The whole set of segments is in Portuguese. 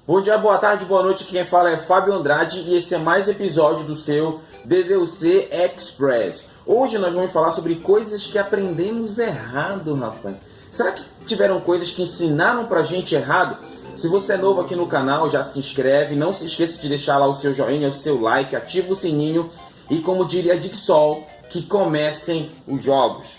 Bom dia, boa tarde, boa noite. Quem fala é Fábio Andrade e esse é mais um episódio do seu DDUC Express. Hoje nós vamos falar sobre coisas que aprendemos errado, rapaz. Será que tiveram coisas que ensinaram pra gente errado? Se você é novo aqui no canal, já se inscreve. Não se esqueça de deixar lá o seu joinha, o seu like, ativa o sininho. E como diria Dixol, que comecem os jogos.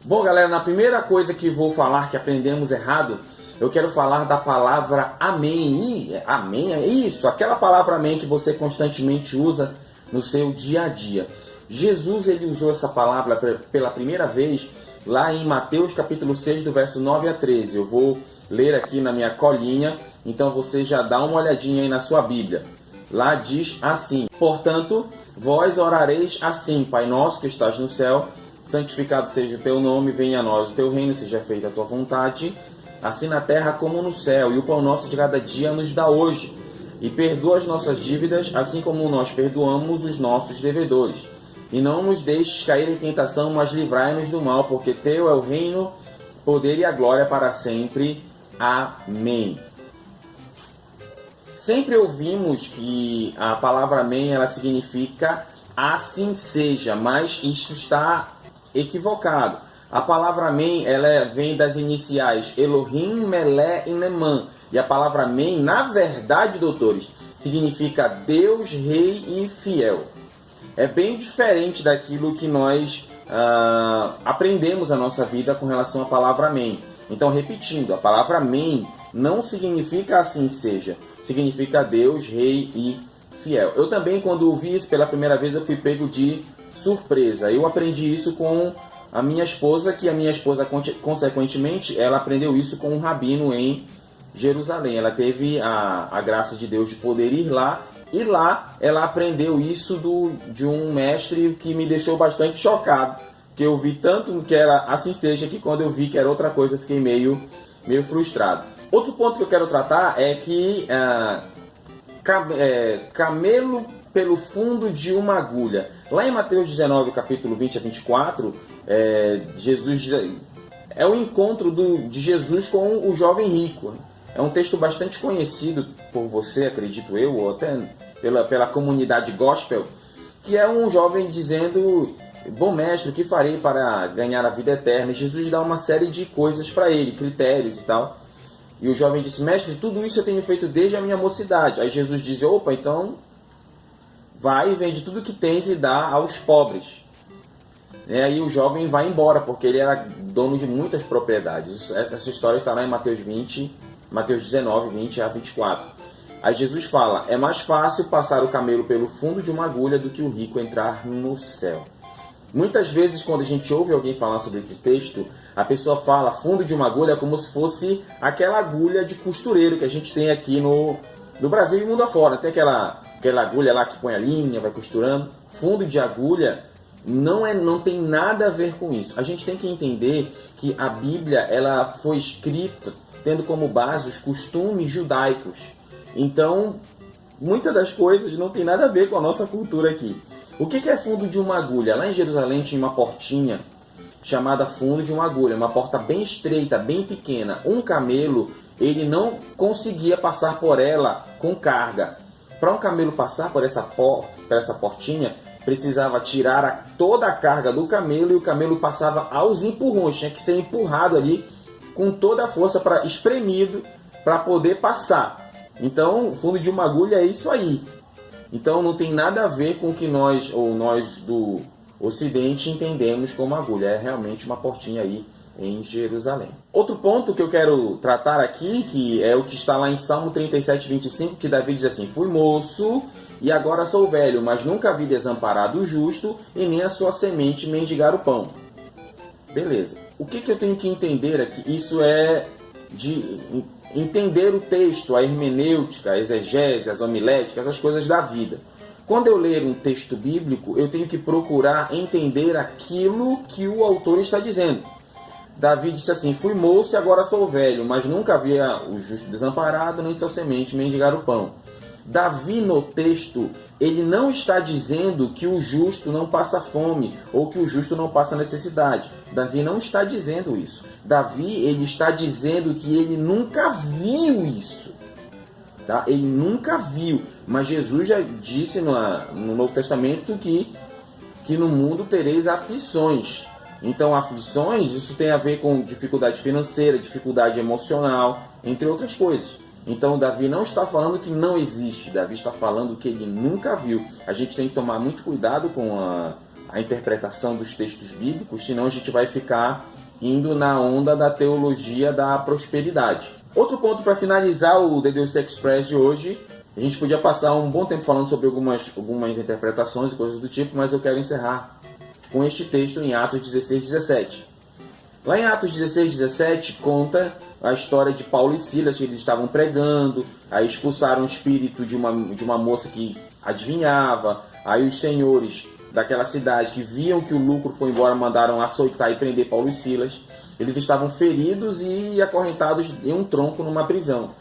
Bom, galera, na primeira coisa que vou falar que aprendemos errado, eu quero falar da palavra amém. Amém é isso, aquela palavra amém que você constantemente usa no seu dia a dia. Jesus, ele usou essa palavra pela primeira vez lá em Mateus capítulo 6, do verso 9 a 13. Eu vou ler aqui na minha colinha, então você já dá uma olhadinha aí na sua Bíblia. Lá diz assim: portanto, vós orareis assim: Pai nosso que estás no céu, santificado seja o teu nome, venha a nós o teu reino, seja feita a tua vontade, assim na terra como no céu. E o pão nosso de cada dia nos dá hoje. E perdoa as nossas dívidas, assim como nós perdoamos os nossos devedores. E não nos deixes cair em tentação, mas livrai-nos do mal, porque teu é o reino, o poder e a glória para sempre. Amém. Sempre ouvimos que a palavra amém, ela significa assim seja, mas isso está equivocado. A palavra amém, ela vem das iniciais Elohim, Melé e Neman. E a palavra amém, na verdade, doutores, significa Deus, Rei e Fiel. É bem diferente daquilo que nós aprendemos na nossa vida com relação à palavra amém. Então, repetindo, a palavra amém não significa assim seja. Significa Deus, Rei e Fiel. Eu também, quando ouvi isso pela primeira vez, eu fui pego de surpresa. Eu aprendi isso com a minha esposa, que a minha esposa, consequentemente, ela aprendeu isso com um rabino em Jerusalém. Ela teve a graça de Deus de poder ir lá, e lá ela aprendeu isso de um mestre que me deixou bastante chocado, que eu vi tanto que era assim seja, que quando eu vi que era outra coisa, eu fiquei meio frustrado. Outro ponto que eu quero tratar é que camelo pelo fundo de uma agulha. Lá em Mateus 19, capítulo 20 a 24, Jesus é o encontro de Jesus com o jovem rico. É um texto bastante conhecido por você, acredito eu, ou até pela comunidade gospel, que é um jovem dizendo: bom mestre, o que farei para ganhar a vida eterna? E Jesus dá uma série de coisas para ele, critérios e tal. E o jovem disse: mestre, tudo isso eu tenho feito desde a minha mocidade. Aí Jesus diz: opa, então vai e vende tudo que tens e dá aos pobres. E aí o jovem vai embora, porque ele era dono de muitas propriedades. Essa história está lá em Mateus 19, 20 a 24. Aí Jesus fala: é mais fácil passar o camelo pelo fundo de uma agulha do que o rico entrar no céu. Muitas vezes, quando a gente ouve alguém falar sobre esse texto, a pessoa fala fundo de uma agulha como se fosse aquela agulha de costureiro que a gente tem aqui no Brasil e mundo afora. Tem aquela agulha lá que põe a linha, vai costurando. Fundo de agulha não tem nada a ver com isso. A gente tem que entender que a Bíblia, ela foi escrita tendo como base os costumes judaicos. Então, muitas das coisas não tem nada a ver com a nossa cultura aqui. O que é fundo de uma agulha? Lá em Jerusalém tinha uma portinha chamada fundo de uma agulha, uma porta bem estreita, bem pequena. Um camelo, ele não conseguia passar por ela com carga. Para um camelo passar por essa portinha, precisava tirar toda a carga do camelo, e o camelo passava aos empurrões, tinha que ser empurrado ali com toda a força, espremido, para poder passar. Então, o fundo de uma agulha é isso aí. Então, não tem nada a ver com o que nós do Ocidente entendemos como agulha. É realmente uma portinha aí em Jerusalém. Outro ponto que eu quero tratar aqui, que é o que está lá em Salmo 37, 25, que Davi diz assim: fui moço e agora sou velho, mas nunca vi desamparado o justo e nem a sua semente mendigar o pão. Beleza. O que eu tenho que entender aqui? Isso é de entender o texto, a hermenêutica, a exegese, as homiléticas, as coisas da vida. Quando eu ler um texto bíblico, eu tenho que procurar entender aquilo que o autor está dizendo. Davi disse assim: fui moço e agora sou velho, mas nunca via o justo desamparado, nem sua semente mendigar o pão. Davi, no texto, ele não está dizendo que o justo não passa fome ou que o justo não passa necessidade. Davi não está dizendo isso. Davi, ele está dizendo que ele nunca viu isso. tá? Ele nunca viu, mas Jesus já disse no Novo Testamento que no mundo tereis aflições. Então, aflições, isso tem a ver com dificuldade financeira, dificuldade emocional, entre outras coisas. Então, Davi não está falando que não existe, Davi está falando que ele nunca viu. A gente tem que tomar muito cuidado com a interpretação dos textos bíblicos, senão a gente vai ficar indo na onda da teologia da prosperidade. Outro ponto para finalizar o The Deus Express de hoje, a gente podia passar um bom tempo falando sobre algumas interpretações e coisas do tipo, mas eu quero encerrar com este texto em Atos 16:17. Lá em Atos 16:17 conta a história de Paulo e Silas, que eles estavam pregando, aí expulsaram o espírito de uma moça que adivinhava, aí os senhores daquela cidade que viam que o lucro foi embora, mandaram açoitar e prender Paulo e Silas. Eles estavam feridos e acorrentados em um tronco numa prisão.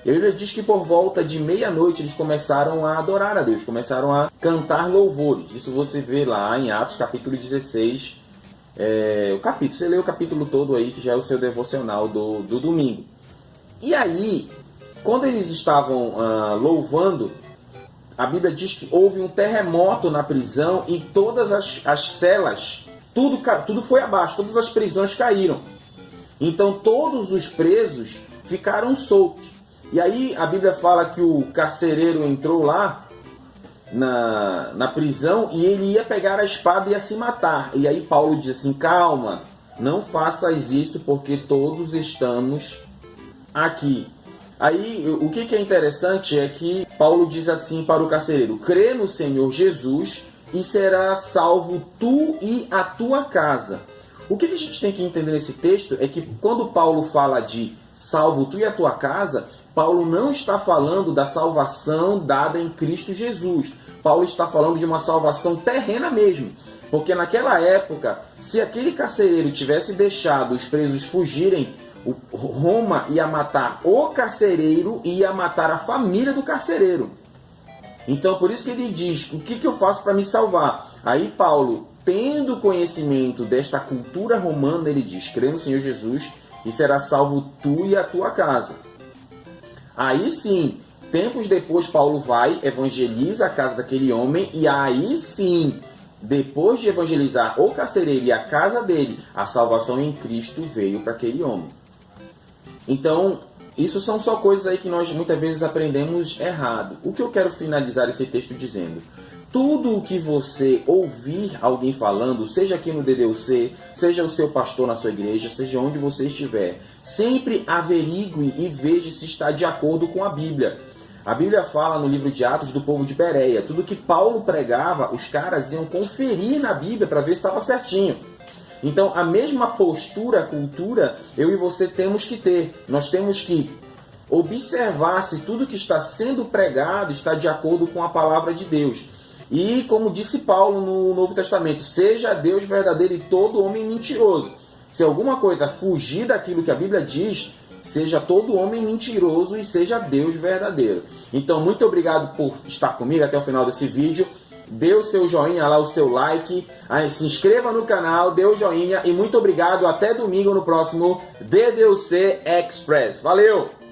E a Bíblia diz que por volta de meia-noite eles começaram a adorar a Deus, começaram a cantar louvores. Isso você vê lá em Atos capítulo 16, você lê o capítulo todo aí, que já é o seu devocional do domingo. E aí, quando eles estavam louvando, a Bíblia diz que houve um terremoto na prisão e todas as celas, tudo foi abaixo, todas as prisões caíram. Então todos os presos ficaram soltos. E aí a Bíblia fala que o carcereiro entrou lá na prisão e ele ia pegar a espada e ia se matar. E aí Paulo diz assim: calma, não faças isso porque todos estamos aqui. Aí o que é interessante é que Paulo diz assim para o carcereiro: crê no Senhor Jesus e serás salvo tu e a tua casa. O que a gente tem que entender nesse texto é que quando Paulo fala de salvo tu e a tua casa, Paulo não está falando da salvação dada em Cristo Jesus. Paulo está falando de uma salvação terrena mesmo. Porque naquela época, se aquele carcereiro tivesse deixado os presos fugirem, Roma ia matar o carcereiro e ia matar a família do carcereiro. Então, por isso que ele diz: o que eu faço para me salvar? Aí Paulo, tendo conhecimento desta cultura romana, ele diz: crê no Senhor Jesus e será salvo tu e a tua casa. Aí sim, tempos depois, Paulo vai, evangeliza a casa daquele homem, e aí sim, depois de evangelizar o carcereiro e a casa dele, a salvação em Cristo veio para aquele homem. Então, isso são só coisas aí que nós muitas vezes aprendemos errado. O que eu quero finalizar esse texto dizendo: tudo o que você ouvir alguém falando, seja aqui no DDUC, seja o seu pastor na sua igreja, seja onde você estiver, sempre averigue e veja se está de acordo com a Bíblia. A Bíblia fala no livro de Atos do povo de Bereia. Tudo que Paulo pregava, os caras iam conferir na Bíblia para ver se estava certinho. Então, a mesma postura, cultura, eu e você temos que ter. Nós temos que observar se tudo que está sendo pregado está de acordo com a palavra de Deus. E, como disse Paulo no Novo Testamento: seja Deus verdadeiro e todo homem mentiroso. Se alguma coisa fugir daquilo que a Bíblia diz, seja todo homem mentiroso e seja Deus verdadeiro. Então, muito obrigado por estar comigo até o final desse vídeo. Dê o seu joinha lá, o seu like, aí se inscreva no canal, dê o joinha e muito obrigado. Até domingo no próximo DDUC Express. Valeu!